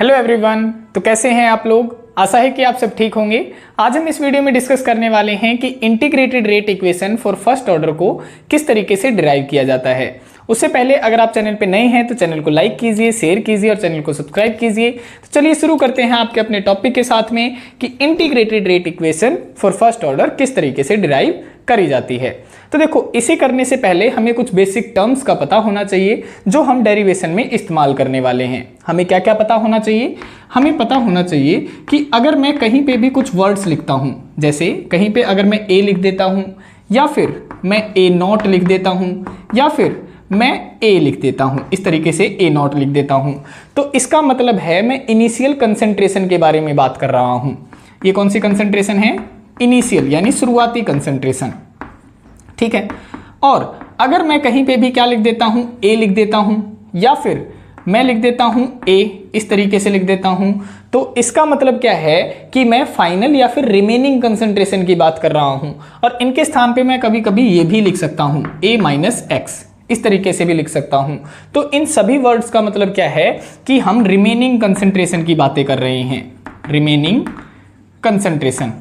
Hello everyone, तो कैसे हैं आप लोग। आशा है कि आप सब ठीक होंगे। आज हम इस वीडियो में डिस्कस करने वाले हैं कि integrated rate equation for first order को किस तरीके से डिराइव किया जाता है। उससे पहले अगर आप चैनल पे नए हैं तो चैनल को लाइक कीजिए, शेयर कीजिए और चैनल को सब्सक्राइब कीजिए। तो चलिए शुरू करते हैं आपके अपने टॉपिक के साथ में कि integrated rate equation for first order किस तरीके से डिराइव करी जाती है। तो देखो, इसे करने से पहले हमें कुछ बेसिक टर्म्स का पता होना चाहिए जो हम डेरिवेशन में इस्तेमाल करने वाले हैं। हमें क्या क्या पता होना चाहिए? हमें पता होना चाहिए कि अगर मैं कहीं पे भी कुछ वर्ड्स लिखता हूं, जैसे कहीं पे अगर मैं ए लिख देता हूं या फिर मैं ए नॉट लिख देता हूं या फिर मैं ए लिख देता हूं, इस तरीके से ए नॉट लिख देता हूं, तो इसका मतलब है मैं इनिशियल कंसंट्रेशन के बारे में बात कर रहा हूं। ये कौन सी कंसंट्रेशन है? इनिशियल यानी शुरुआती कंसंट्रेशन, ठीक है। और अगर मैं कहीं पे भी क्या लिख देता हूं, ए लिख देता हूं या फिर मैं लिख देता हूं ए, इस तरीके से लिख देता हूं, तो इसका मतलब क्या है कि मैं फाइनल या फिर रिमेनिंग कंसंट्रेशन की बात कर रहा हूं। और इनके स्थान पे मैं कभी कभी ये भी लिख सकता हूं ए माइनस एक्स, इस तरीके से भी लिख सकता हूं। तो इन सभी वर्ड्स का मतलब क्या है कि हम रिमेनिंग कंसंट्रेशन की बातें कर रहे हैं, रिमेनिंग कंसंट्रेशन।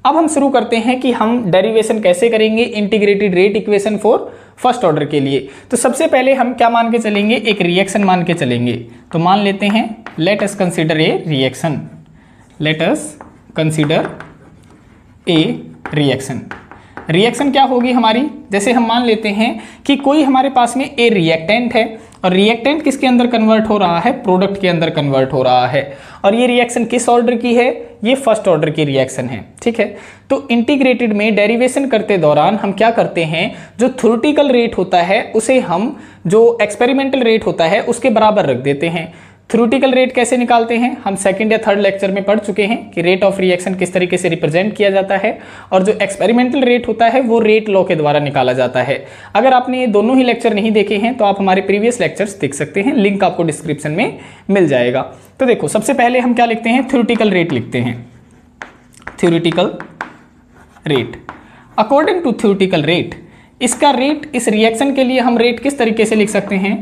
अब हम शुरू करते हैं कि हम डेरिवेशन कैसे करेंगे integrated rate equation for first order के लिए। तो सबसे पहले हम क्या मान के चलेंगे? एक रिएक्शन मान के चलेंगे। तो मान लेते हैं, let us consider a reaction, let us consider a reaction. Reaction क्या होगी हमारी? जैसे हम मान लेते हैं कि कोई हमारे पास में ए रिएक्टेंट है और रिएक्टेंट किसके अंदर कन्वर्ट हो रहा है? प्रोडक्ट के अंदर कन्वर्ट हो रहा है। और ये रिएक्शन किस ऑर्डर की है? ये फर्स्ट ऑर्डर की रिएक्शन है, ठीक है। तो इंटीग्रेटेड में डेरिवेशन करते दौरान हम क्या करते हैं, जो थ्योरेटिकल रेट होता है उसे हम जो एक्सपेरिमेंटल रेट होता है उसके बराबर रख देते हैं। थ्योरेटिकल रेट कैसे निकालते हैं? हम सेकंड या थर्ड लेक्चर में पढ़ चुके हैं कि रेट ऑफ रिएक्शन किस तरीके से रिप्रेजेंट किया जाता है। और जो एक्सपेरिमेंटल रेट होता है वो रेट लॉ के द्वारा निकाला जाता है। अगर आपने ये दोनों ही लेक्चर नहीं देखे हैं तो आप हमारे प्रीवियस लेक्चर्स देख सकते हैं, लिंक आपको डिस्क्रिप्शन में मिल जाएगा। तो देखो, सबसे पहले हम क्या लिखते हैं? थ्योरेटिकल रेट लिखते हैं, theoretical rate. According to theoretical rate, इसका रेट, इस रिएक्शन के लिए हम रेट किस तरीके से लिख सकते हैं?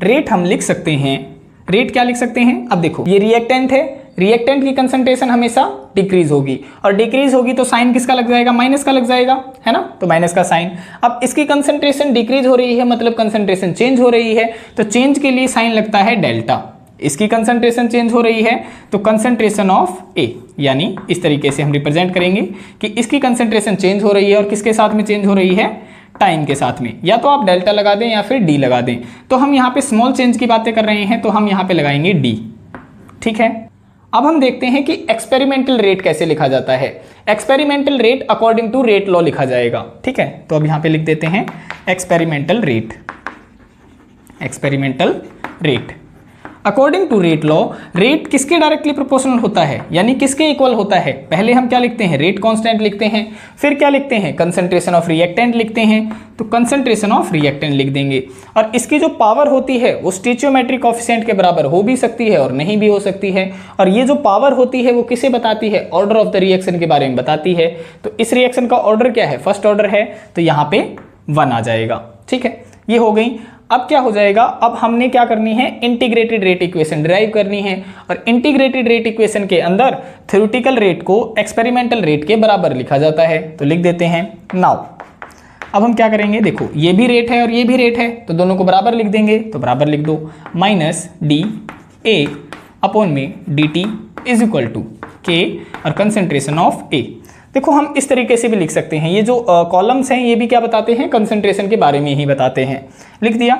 रेट हम लिख सकते हैं, रेट क्या लिख सकते हैं? अब देखो, ये रिएक्टेंट है, रिएक्टेंट की कंसंट्रेशन हमेशा डिक्रीज होगी और डिक्रीज होगी तो साइन किसका लग जाएगा? माइनस का लग जाएगा, है ना। तो माइनस का साइन। अब इसकी कंसंट्रेशन डिक्रीज हो रही है, मतलब कंसंट्रेशन चेंज हो रही है, तो चेंज के लिए साइन लगता है डेल्टा। इसकी कंसंट्रेशन चेंज हो रही है तो कंसंट्रेशन ऑफ ए, यानी इस तरीके से हम रिप्रेजेंट करेंगे कि इसकी कंसंट्रेशन चेंज हो रही है और किसके साथ में चेंज हो रही है? टाइम के साथ में। या तो आप डेल्टा लगा दें या फिर डी लगा दें। तो हम यहाँ पे स्मॉल चेंज की बातें कर रहे हैं तो हम यहाँ पे लगाएंगे डी, ठीक है। अब हम देखते हैं कि एक्सपेरिमेंटल रेट कैसे लिखा जाता है। Experimental rate according to rate law लिखा जाएगा, ठीक है। तो अब यहाँ पे लिख देते हैं experimental rate, experimental rate. According to rate law, rate किसके डायरेक्टली प्रोपोर्शनल होता है, यानी किसके इक्वल होता है? पहले हम क्या लिखते हैं? रेट कांस्टेंट लिखते हैं। फिर क्या लिखते हैं? कंसंट्रेशन ऑफ रिएक्टेंट लिखते हैं। तो कंसंट्रेशन ऑफ रिएक्टेंट लिख देंगे। और इसकी जो पावर होती है वो स्टोइचियोमेट्रिक कोएफिशिएंट के बराबर हो भी सकती है और नहीं भी हो सकती है। और ये जो पावर होती है वो किसे बताती है? ऑर्डर ऑफ द रिएक्शन के बारे में बताती है। तो इस रिएक्शन का ऑर्डर क्या है? फर्स्ट ऑर्डर है, तो यहाँ पे 1 आ जाएगा, ठीक है। ये हो गई। अब क्या हो जाएगा? अब हमने क्या करनी है? इंटीग्रेटेड रेट इक्वेशन डिराइव करनी है। और इंटीग्रेटेड रेट इक्वेशन के अंदर थ्योरेटिकल रेट को एक्सपेरिमेंटल रेट के बराबर लिखा जाता है। तो लिख देते हैं नाउ। अब हम क्या करेंगे? देखो, ये भी रेट है और ये भी रेट है, तो दोनों को बराबर लिख देंगे। तो बराबर लिख दो, माइनस डी ए अपॉन में d t is equal to k और कंसंट्रेशन ऑफ ए। देखो, हम इस तरीके से भी लिख सकते हैं। ये जो कॉलम्स हैं ये भी क्या बताते हैं? कंसंट्रेशन के बारे में ही बताते हैं। लिख दिया।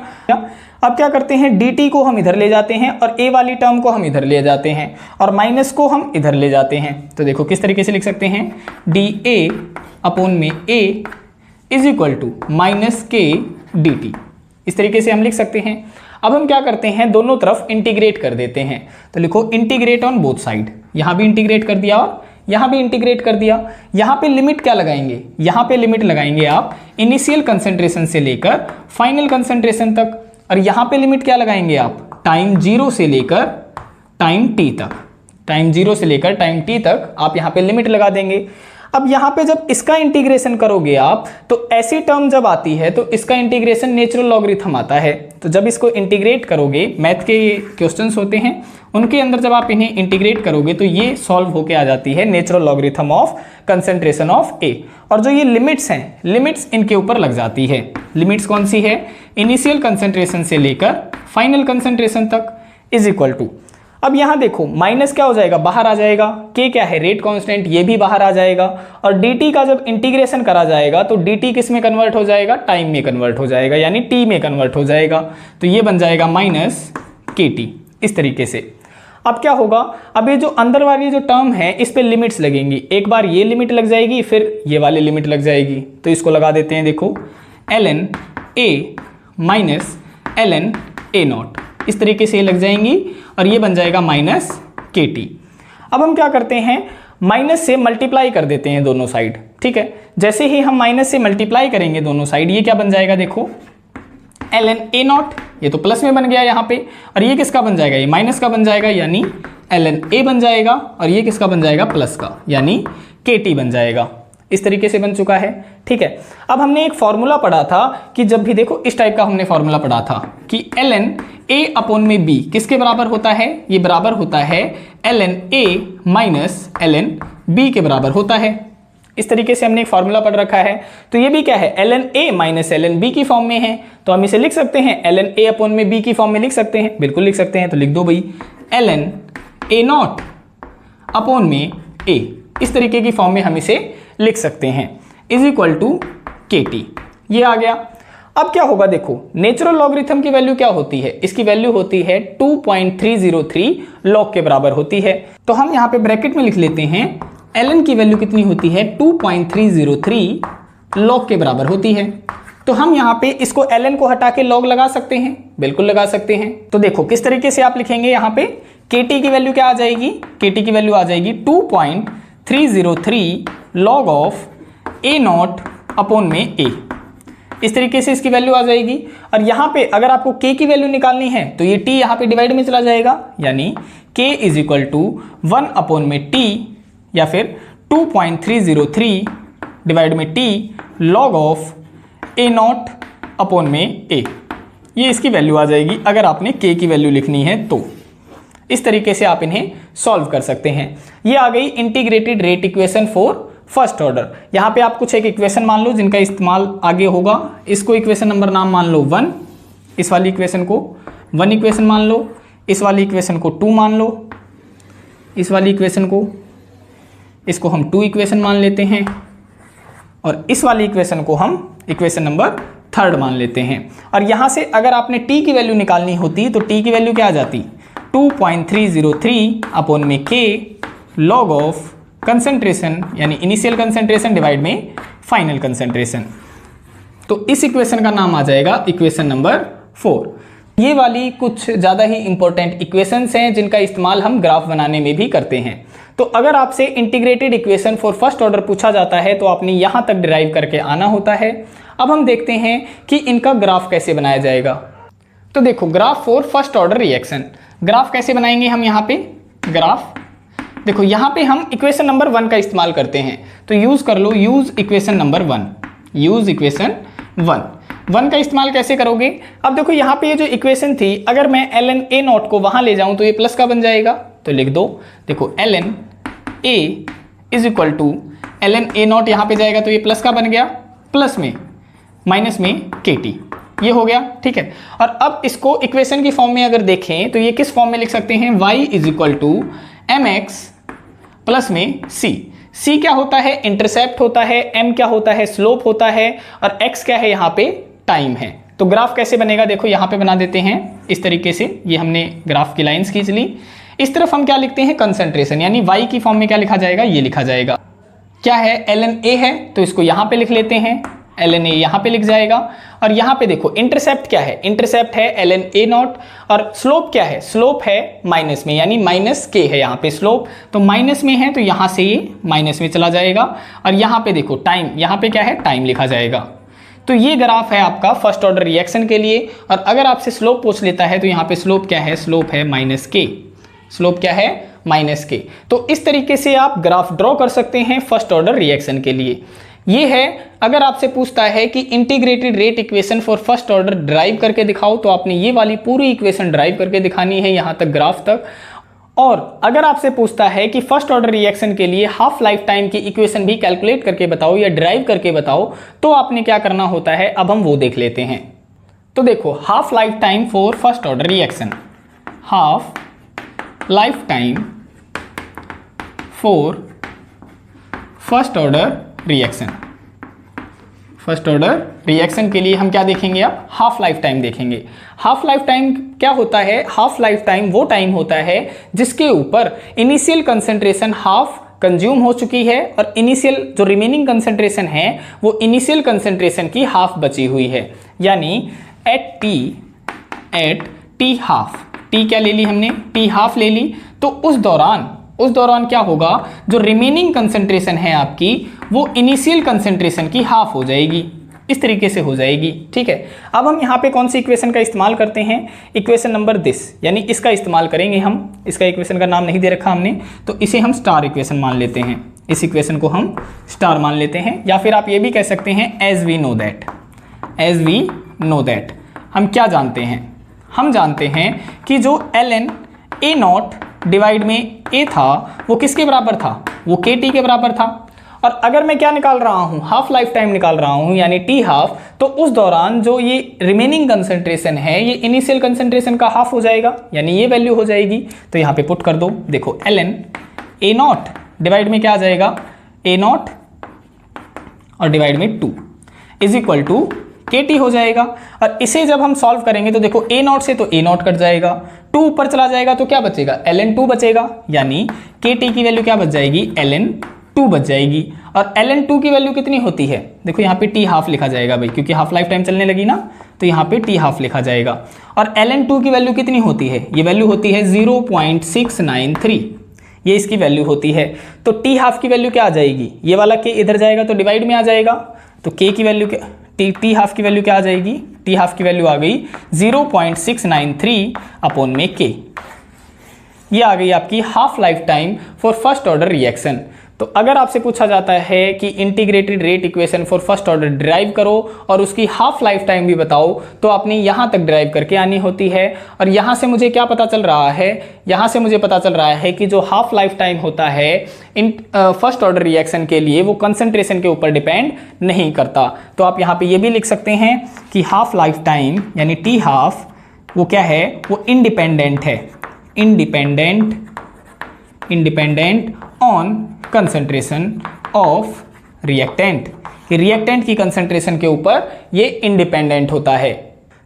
अब क्या करते हैं? dt को हम इधर ले जाते हैं और a वाली टर्म को हम इधर ले जाते हैं और माइनस को हम इधर ले जाते हैं। तो देखो किस तरीके से लिख सकते हैं? dA अपॉन में a is equal to minus k dt, इस तरीके से हम लिख सकते हैं। अब हम क्या करते हैं? दोनों तरफ इंटीग्रेट कर देते हैं। तो लिखो इंटीग्रेट ऑन बोथ साइड। यहाँ भी इंटीग्रेट कर दिया और यहाँ भी इंटीग्रेट कर दिया। यहाँ पे लिमिट क्या लगाएंगे? यहाँ पे लिमिट लगाएंगे आप इनिशियल कंसंट्रेशन से लेकर फाइनल कंसंट्रेशन तक। और यहाँ पे लिमिट क्या लगाएंगे आप? टाइम 0 से लेकर टाइम t तक। टाइम 0 से लेकर टाइम t तक आप यहाँ पे लिमिट लगा देंगे। अब यहाँ पे जब इसका इंटीग्रेशन करोगे आप, तो ऐसी टर्म जब आती है तो इसका इंटीग्रेशन नेचुरल लॉगरिथम आता है। तो जब इसको इंटीग्रेट करोगे, मैथ के ये क्वेश्चंस होते हैं, उनके अंदर जब आप इन्हें इंटीग्रेट करोगे तो ये सॉल्व होके आ जाती है natural logarithm of concentration of A. और जो ये लिमिट्स हैं, लिमिट्स इनके ऊपर लग जाती है। लिमिट्स कौन सी है? इनिशियल कंसंट्रेशन से लेकर फाइनल कंसंट्रेशन तक इज इक्वल टू, अब यहां देखो माइनस क्या हो जाएगा, बाहर आ जाएगा, के क्या है रेट कांस्टेंट, ये भी बाहर आ जाएगा। और dt का जब इंटीग्रेशन करा जाएगा तो dt किस में कन्वर्ट हो जाएगा? टाइम में कन्वर्ट हो जाएगा, यानी t में कन्वर्ट हो जाएगा। तो ये बन जाएगा माइनस kt इस तरीके से। अब क्या होगा, अब ये जो अंदर वाली जो टर्म है इस पे लिमिट्स लगेंगी। एक बार ये लिमिट लग जाएगी, फिर ये वाली लिमिट लग जाएगी। तो इसको लगा देते हैं, देखो ln a minus ln a not, इस तरीके से लग जाएंगी और ये बन जाएगा माइनस kt। अब हम क्या करते हैं, माइनस से मल्टीप्लाई कर देते हैं दोनों साइड, ठीक है। जैसे ही हम माइनस से मल्टीप्लाई करेंगे दोनों साइड, ये क्या बन जाएगा, देखो ln a नॉट, ये तो प्लस में बन गया यहाँ पे, और ये किसका बन जाएगा, ये माइनस का बन जाएगा, यानी ln a बन जाएगा, और ये किसका बन जाएगा, प्लस का, यानी kt बन जाएगा। इस तरीके से बन चुका है, ठीक है। अब हमने एक फॉर्मूला पढ़ा था कि जब भी देखो इस टाइप का हमने फॉर्मूला पढ़ा था कि ln a अपॉन में b किसके बराबर होता है, ये बराबर होता है ln a minus ln b के बराबर होता है। इस तरीके से हमने एक फॉर्मूला पढ़ रखा है। तो ये भी क्या है, ln a minus ln b की फॉर्म में है, तो हम इसे लिख सकते हैं ln a अपॉन में b की फॉर्म में लिख सकते हैं, बिल्कुल लिख सकते हैं। तो लिख दो भाई ln a नॉट अपॉन में a, इस तरीके की फॉर्म में हम इसे लिख सकते हैं, इज इक्वल टू kt। ये आ गया। अब क्या होगा, देखो नेचुरल लॉगरिथम की वैल्यू क्या होती है, इसकी वैल्यू होती है 2.303 लॉग के बराबर होती है। तो हम यहाँ पे ब्रैकेट में लिख लेते हैं ln की वैल्यू कितनी होती है, 2.303 लॉग के बराबर होती है। तो हम यहाँ पे इसको ln को हटा के लॉग लगा सकते हैं, बिल्कुल लगा सकते हैं। तो देखो किस तरीके से आप लिखेंगे, यहाँ पे kt की वैल्यू क्या आ जाएगी, kt की वैल्यू आ जाएगी 2.303 log of a naught upon में a, इस तरीके से इसकी वैल्यू आ जाएगी। और यहाँ पे अगर आपको k की वैल्यू निकालनी है तो ये t यहाँ पे डिवाइड में चला जाएगा, यानी k is equal to 1 upon में t, या फिर 2.303 डिवाइड में t log of a naught upon में a, ये इसकी वैल्यू आ जाएगी अगर आपने k की वैल्यू लिखनी है तो। इस तरीके से आप इन्हें सॉल्व कर सकते हैं। ये आ गई integrated rate equation for first order. यहाँ पे आप कुछ एक इक्वेशन मान लो जिनका इस्तेमाल आगे होगा। इसको इक्वेशन नंबर नाम मान लो 1, इस वाली इक्वेशन को 1 इक्वेशन मान लो, इस वाली इक्वेशन को 2 मान लो, इस वाली इक्वेशन को, इसको हम 2 इक्वेशन मान लेते हैं, और इस वाली इक्वेशन को हम इक्वेशन नंबर 3 मान लेते हैं। और यहाँ से अगर आपने t की वैल्यू निकालनी होती तो t की वैल्यू क्या आ जाती, 2.303 अपॉन में k लॉग ऑफ कंसंट्रेशन, यानी इनिशियल कंसंट्रेशन डिवाइड में फाइनल कंसंट्रेशन। तो इस इक्वेशन का नाम आ जाएगा इक्वेशन नंबर 4। ये वाली कुछ ज़्यादा ही इंपॉर्टेंट इक्वेशंस हैं जिनका इस्तेमाल हम ग्राफ बनाने में भी करते हैं। तो अगर आपसे integrated equation for first order पूछा जाता है तो आपने यहाँ तक डिराइव करके आना होता है। अब हम देखते हैं कि इनका ग्राफ कैसे बनाया जाएगा। तो देखो graph for first order reaction, graph कैसे बनाएंगे हम यहाँ पे, ग्राफ देखो यहाँ पे हम इक्वेशन नंबर 1 का इस्तेमाल करते हैं। तो यूज कर लो, use equation number 1, use equation 1 का इस्तेमाल कैसे करोगे। अब देखो यहाँ पे ये जो इक्वेशन थी, अगर मैं ln a नॉट को वहां ले जाऊं तो ये प्लस का बन जाएगा। तो लिख दो, देखो ln a is equal to ln a naught यहाँ पे जाएगा तो ये प्लस का बन गया, प्लस में माइनस में kt, ये हो गया, ठीक है। और अब इसको इक्वेशन की फॉर्म में अगर देखें तो ये किस फॉर्म में लिख सकते हैं, y is equal to mx plus में c क्या होता है, इंटरसेप्ट होता है, m क्या होता है, स्लोप होता है, और x क्या है यहाँ पे, टाइम है। तो ग्राफ कैसे बनेगा, देखो यहाँ पे बना देते हैं इस तरीके से। ये हमने ग्राफ की लाइंस खींच ली। इस तरफ हम क्या लिखते हैं, कंसंट्रेशन, यानी y की फॉर्म में क्या लिखा जाएगा, ये लिखा जाएगा। क्या है, ln a है तो इसको यहाँ पे लिख लेते हैं, ln a यहाँ पे लिख जाएगा। और यहाँ पे देखो इंटरसेप्ट क्या है, इंटरसेप्ट है ln a नॉट, और स्लोप क्या है, स्लोप है माइनस में, यानी माइनस k है यहाँ पे स्लोप, तो माइनस में है तो यहाँ से ये माइनस में चला जाएगा। और यहाँ पे देखो टाइम, यहाँ पे क्या है, टाइम लिखा जाएगा। तो ये ग्राफ है आपका फर्स्ट ऑर्डर रिएक्शन के लिए। और अगर आपसे स्लोप पूछ लेता है तो यहाँ पे स्लोप क्या है, स्लोप है माइनस k, स्लोप क्या है, माइनस के। तो इस तरीके से आप ग्राफ ड्रॉ कर सकते हैं फर्स्ट ऑर्डर रिएक्शन के लिए। ये है, अगर आपसे पूछता है कि integrated rate equation for first order drive करके दिखाओ, तो आपने ये वाली पूरी इक्वेशन ड्राइव करके दिखानी है यहाँ तक, ग्राफ तक। और अगर आपसे पूछता है कि फर्स्ट ऑर्डर रिएक्शन के लिए हाफ लाइफ टाइम की इक्वेशन भी कैलकुलेट करके बताओ या ड्राइव करके बताओ, तो आपने क्या करना होता है, अब हम वो देख लेते हैं। तो देखो, half life time for first order reaction, half life time for first order reaction, first order reaction के लिए हम क्या देखेंगे, अब हाफ लाइफ टाइम देखेंगे। हाफ लाइफ टाइम क्या होता है, हाफ लाइफ टाइम वो टाइम होता है जिसके ऊपर इनिशियल कंसंट्रेशन हाफ कंज्यूम हो चुकी है और इनिशियल जो रिमेनिंग कंसंट्रेशन है वो इनिशियल कंसंट्रेशन की हाफ बची हुई है। यानी एट टी हाफ, टी क्या ले ली हमने, टी हाफ ले ली। तो उस दौरान क्या होगा, जो रिमेनिंग कंसंट्रेशन है आपकी वो इनिशियल कंसंट्रेशन की हाफ हो जाएगी, इस तरीके से हो जाएगी। ठीक है, अब हम यहाँ पे कौन सी इक्वेशन का इस्तेमाल करते हैं, इक्वेशन नंबर दिस, यानी इसका इस्तेमाल करेंगे हम। इसका इक्वेशन का नाम नहीं दे रखा हमने, तो इसे हम स्टार इक्वेशन मान लेते हैं। इस इक्वेशन को हम स्टार मान लेते हैं, या फिर आप ये भी कह सकते हैं एज वी नो दैट। हम क्या जानते हैं, हम जानते हैं कि जो ln a नॉट डिवाइड में a था वो किसके बराबर था, वो kt के बराबर था। और अगर मैं क्या निकाल रहा हूँ, हाफ लाइफ टाइम निकाल रहा हूँ, यानी टी हाफ, तो उस दौरान जो ये रिमेनिंग कंसंट्रेशन है ये इनिशियल कंसंट्रेशन का हाफ हो जाएगा, यानी ये वैल्यू हो जाएगी। तो यहाँ पे पुट कर दो, देखो ln a नॉट डिवाइड में क्या आ जाएगा, a नॉट और डिवाइड में 2 इज इक्वल टू kt हो जाएगा। और इसे जब हम सॉल्व करेंगे तो देखो a नॉट से तो a नॉट कट जाएगा, 2 ऊपर चला जाएगा तो क्या बचेगा, ln 2 बचेगा, यानी kt की वैल्यू क्या बच जाएगी, ln 2 बच जाएगी। और ln 2 की वैल्यू कितनी होती है, देखो यहाँ पे टी हाफ लिखा जाएगा भाई, क्योंकि हाफ लाइफ टाइम चलने लगी ना, तो यहाँ पे टी हाफ लिखा जाएगा। और ln 2 की वैल्यू कितनी होती है, ये वैल्यू होती है 0.693, ये इसकी वैल्यू होती है। तो टी हाफ की वैल्यू क्या आ जाएगी, ये वाला के इधर जाएगा तो डिवाइड में आ जाएगा, तो के की वैल्यू टी हाफ की वैल्यू क्या आ जाएगी, टी हाफ की वैल्यू आ गई 0.693 अपॉन में के। ये आ गई आपकी half life time for first order reaction. तो अगर आपसे पूछा जाता है कि integrated rate equation for first order drive करो और उसकी हाफ लाइफ टाइम भी बताओ, तो आपने यहाँ तक ड्राइव करके आनी होती है। और यहाँ से मुझे क्या पता चल रहा है, यहाँ से मुझे पता चल रहा है कि जो हाफ लाइफ टाइम होता है इन फर्स्ट ऑर्डर रिएक्शन के लिए वो कंसंट्रेशन के ऊपर डिपेंड नहीं करता। तो आप यहाँ पे ये भी लिख सकते हैं कि हाफ लाइफ टाइम यानी टी हाफ वो क्या है, वो इंडिपेंडेंट है, independent on concentration of reactant, reactant की कंसंट्रेशन के ऊपर ये इंडिपेंडेंट होता है।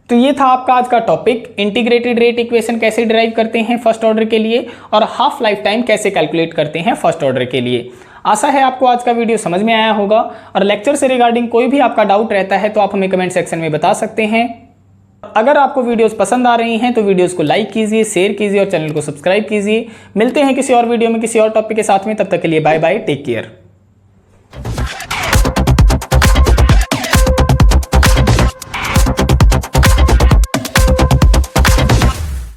तो ये था आपका आज का टॉपिक, इंटीग्रेटेड रेट इक्वेशन कैसे डिराइव करते हैं फर्स्ट ऑर्डर के लिए और हाफ लाइफ टाइम कैसे कैलकुलेट करते हैं फर्स्ट ऑर्डर के लिए। आशा है आपको आज का वीडियो समझ में आया होगा, और लेक्चर से रिगार्डिंग कोई भी आपका डाउट रहता है तो आप हमें कमेंट सेक्शन में बता सकते हैं। अगर आपको वीडियोस पसंद आ रही हैं तो वीडियोस को लाइक कीजिए, शेयर कीजिए और चैनल को सब्सक्राइब कीजिए। मिलते हैं किसी और वीडियो में किसी और टॉपिक के साथ में, तब तक के लिए बाय बाय, टेक केयर।